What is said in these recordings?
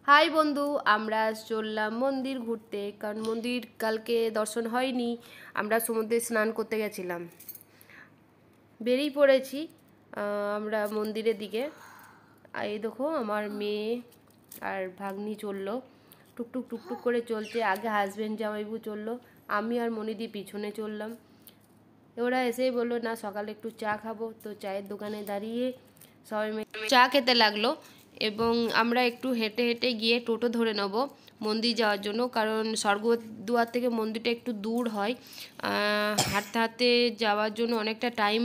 High বন্ধু, আমরা চললাম মন্দির ঘুরতে, কারণ মন্দির কালকে দর্শন হয়নি। আমরা সমুদ্রে স্নান করতে গেছিলাম। বেরিয়ে পড়েছি আমরা মন্দিরের দিকে। এই দেখো আমার মেয়ে আর ভাগ্নি চললো, টুকটুক টুকটুক করে চলছে। আগে হাজব্যান্ড জামাইবু চললো, আমি আর মনিদি পিছনে চললাম। ওরা এসেই বললো না সকালে একটু চা খাবো, তো চায়ের দোকানে দাঁড়িয়ে সবাই মিলে চা খেতে লাগলো। এবং আমরা একটু হেঁটে হেঁটে গিয়ে টোটো ধরে নেব মন্দির যাওয়ার জন্য, কারণ স্বর্গদুয়ার থেকে মন্দিরটা একটু দূর হয়। হাঁটতে হাঁটতে যাওয়ার জন্য অনেকটা টাইম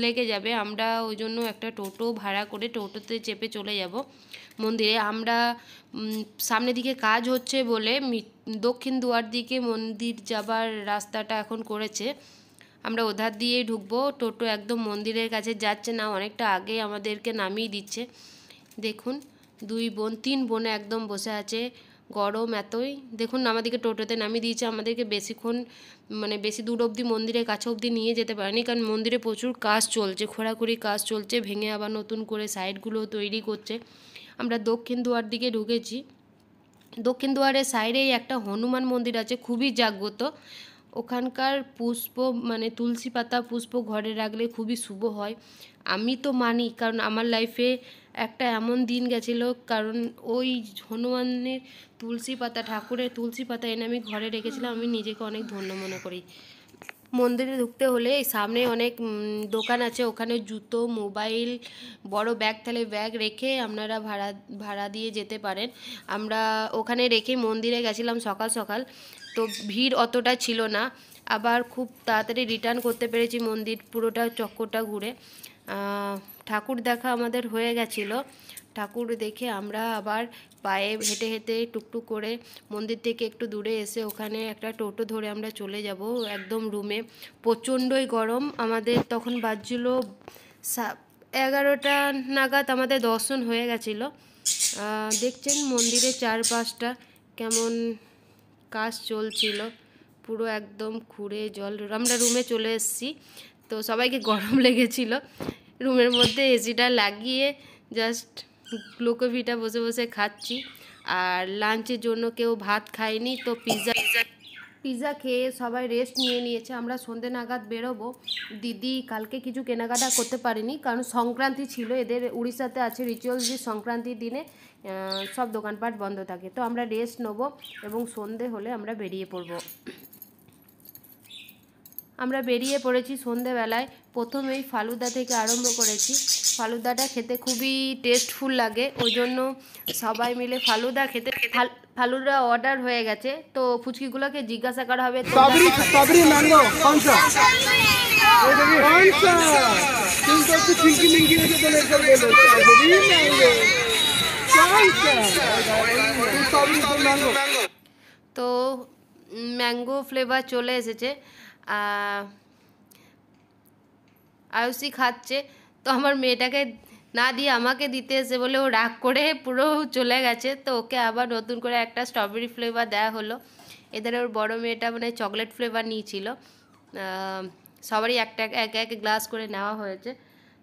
লেগে যাবে। আমরা ওই জন্য একটা টোটো ভাড়া করে টোটোতে চেপে চলে যাব মন্দিরে। আমরা সামনের দিকে কাজ হচ্ছে বলে দক্ষিণ দুয়ার দিকে মন্দির যাবার রাস্তাটা এখন করেছে। আমরা ওধার দিয়েই ঢুকবো। টোটো একদম মন্দিরের কাছে যাচ্ছে না, অনেকটা আগে আমাদেরকে নামিয়ে দিচ্ছে। দেখুন তিন বোনে একদম বসে আছে, গরম এতই। দেখুন আমাদেরকে টোটোতে নামিয়ে দিয়েছে। আমাদেরকে বেশিক্ষণ বেশি দূর অবধি মন্দিরের কাছে অবধি নিয়ে যেতে পারেনি, কারণ মন্দিরে প্রচুর কাজ চলছে, খোঁড়াখুড়ি কাজ চলছে, ভেঙে আবার নতুন করে সাইডগুলো তৈরি করছে। আমরা দক্ষিণ দুয়ার দিকে ঢুকেছি। দক্ষিণ দুয়ারের সাইডেই একটা হনুমান মন্দির আছে, খুবই জাগ্রত। ওখানকার পুষ্প তুলসী পাতা পুষ্প ঘরে রাখলে খুবই শুভ হয়। আমি তো মানি, কারণ আমার লাইফে একটা এমন দিন গেছিলো, কারণ ওই হনুমানের ঠাকুরের তুলসী পাতা এনে আমি ঘরে রেখেছিলাম। আমি নিজেকে অনেক ধন্য মনে করি। মন্দিরে ঢুকতে হলে সামনে অনেক দোকান আছে, ওখানে জুতো, মোবাইল, বড় ব্যাগ থাকলে ব্যাগ রেখে আপনারা ভাড়া দিয়ে যেতে পারেন। আমরা ওখানে রেখে মন্দিরে গেছিলাম সকাল সকাল, তো ভিড় অতটা ছিল না। আবার খুব তাড়াতাড়ি রিটার্ন করতে পেরেছি মন্দির পুরোটা চক্করটা ঘুরে। ঠাকুর দেখা আমাদের হয়ে গেছিলো। ঠাকুর দেখে আমরা আবার পায়ে হেঁটে হেঁটে টুকটুক করে মন্দির থেকে একটু দূরে এসে ওখানে একটা টোটো ধরে আমরা চলে যাব একদম রুমে। প্রচণ্ডই গরম। আমাদের তখন বাজছিল 11টা নাগাদ আমাদের দর্শন হয়ে গেছিলো। দেখছেন মন্দিরের চারপাশটা কেমন কাজ চলছিল, পুরো একদম খুঁড়ে জল। আমরা রুমে চলে এসেছি, তো সবাইকে গরম লেগেছিল। রুমের মধ্যে এসিটা লাগিয়ে জাস্ট গ্লুকোভিটা বসে বসে খাচ্ছি। আর লাঞ্চের জন্য কেউ ভাত খায়নি, তো পিৎজা খেয়ে সবাই রেস্ট নিয়েছে। আমরা সন্ধ্যে নাগাদ বেরোবো। দিদি কালকে কিছু কেনাকাটা করতে পারিনি, কারণ সংক্রান্তি ছিল। এদের উড়িষ্যাতে আছে রিচুয়ালস যে সংক্রান্তির দিনে সব দোকানপাট বন্ধ থাকে। তো আমরা রেস্ট নেবো এবং সন্ধে হলে আমরা বেরিয়ে পড়বো। আমরা বেরিয়ে পড়েছি সন্ধেবেলায়। প্রথমেই ফালুদা থেকে আরম্ভ করেছি। ফালুদাটা খেতে খুবই টেস্টফুল লাগে, ওই জন্য সবাই মিলে ফালুদা অর্ডার হয়ে গেছে। তো ফুচকিগুলোকে জিজ্ঞাসা করা হবে তো ম্যাঙ্গো ফ্লেভার চলে এসেছে। আয়ুষি খাচ্ছে, তো আমার মেয়েটাকে না দিয়ে আমাকে দিতে এসে বলে ও রাগ করে পুরো চলে গেছে। তো ওকে আবার নতুন করে একটা স্ট্রবেরি ফ্লেভার দেওয়া হলো। এদের ওর বড় মেয়েটা চকলেট ফ্লেভার নিয়েছিল। সবারই এক এক গ্লাস করে নেওয়া হয়েছে,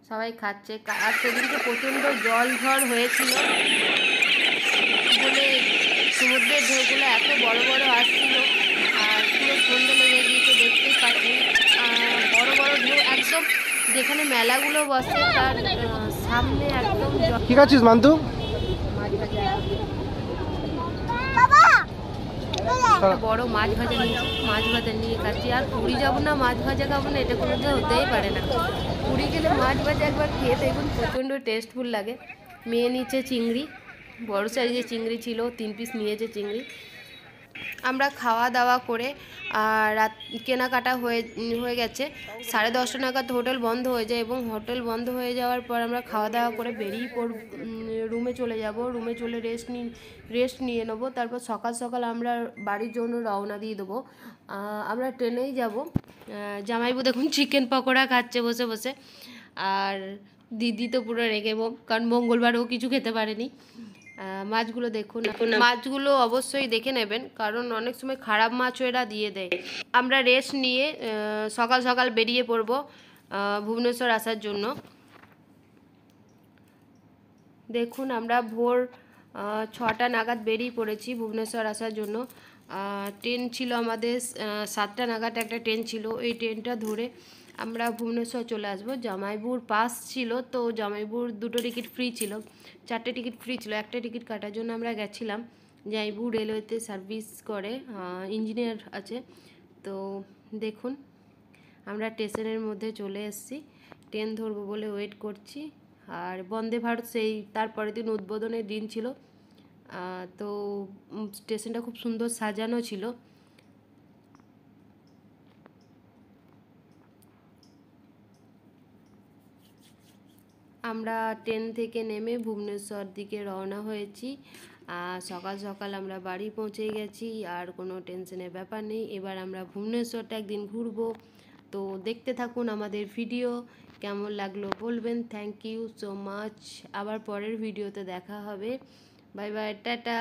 সবাই খাচ্ছে। আর সেদিনকে প্রচণ্ড জল ঝড় হয়েছিল বলে সমুদ্রের ঢেউগুলো এত বড় বড় আসছিল, আর পুরো সন্ধ্যে লেগে গিয়েছে। দেখতেই পাচ্ছি বড় বড় ঢেউ একদম যেখানে মেলাগুলো বসে তার সামনে একদম। কি খাচ্ছিস মান্তু? বড় মাছ ভাজা নিয়ে খাচ্ছি। আর পুরী যাবো না মাছ ভাজা খাবো না, এটা কোনো হতেই পারে না। পুরী গেলে মাছ ভাজা একবার খেয়ে দেখুন, প্রচণ্ড টেস্টফুল লাগে। মেয়ে নিচে চিংড়ি, বড় সাইজের চিংড়ি ছিল, 3 পিস নিয়েছে চিংড়ি। আমরা খাওয়া দাওয়া করে রাত কেনাকাটা হয়ে গেছে। 10:30 নাগাদ হোটেল বন্ধ হয়ে যায়, এবং হোটেল বন্ধ হয়ে যাওয়ার পর আমরা খাওয়া দাওয়া করে বেরিয়ে রুমে চলে যাব। রুমে চলে রেস্ট নিয়ে নেবো। তারপর সকাল সকাল আমরা বাড়ির জন্য রওনা দিয়ে দেবো। আমরা ট্রেনেই যাব। জামাইবু দেখুন চিকেন পকোড়া খাচ্ছে বসে বসে, আর দিদি তো পুরো রেগে, কারণ মঙ্গলবারও কিছু খেতে পারেনি। মাছগুলো দেখুন, মাছগুলো অবশ্যই দেখে নেবেন, কারণ অনেক সময় খারাপ মাছও এরা দিয়ে দেয়। আমরা রেস্ট নিয়ে সকাল সকাল বেরিয়ে পড়ব ভুবনেশ্বর আসার জন্য। দেখুন আমরা ভোর ছটা নাগাদ বেরিয়ে পড়েছি ভুবনেশ্বর আসার জন্য। ট্রেন ছিল আমাদের 7টা নাগাদ একটা ট্রেন ছিল, এই ট্রেনটা ধরে আমরা ভুবনেশ্বর চলে আসবো। জামাইবুর পাস ছিল, তো জামাইবুর 2টো টিকিট ফ্রি ছিল, 4টে টিকিট ফ্রি ছিল, একটা টিকিট কাটার জন্য আমরা গেছিলাম। জামাইবুর রেলওয়েতে সার্ভিস করে, ইঞ্জিনিয়ার আছে। তো দেখুন আমরা স্টেশনের মধ্যে চলে এসেছি, ট্রেন ধরবো বলে ওয়েট করছি। আর বন্দে ভারত সেই তারপরের দিন উদ্বোধনের দিন ছিল, তো স্টেশনটা খুব সুন্দর সাজানো ছিল। আমরা ট্রেন থেকে নেমে ভুবনেশ্বর দিকে রওনা হয়েছি। সকাল সকাল আমরা বাড়ি পৌঁছে গেছি, আর কোনো টেনশনের ব্যাপার নেই। এবার আমরা ভুবনেশ্বরটা একদিন ঘুরবো, তো দেখতে থাকুন আমাদের ভিডিও। কেমন লাগলো বলবেন। Thank you so much. আবার পরের ভিডিওতে দেখা হবে। Bye bye, tata.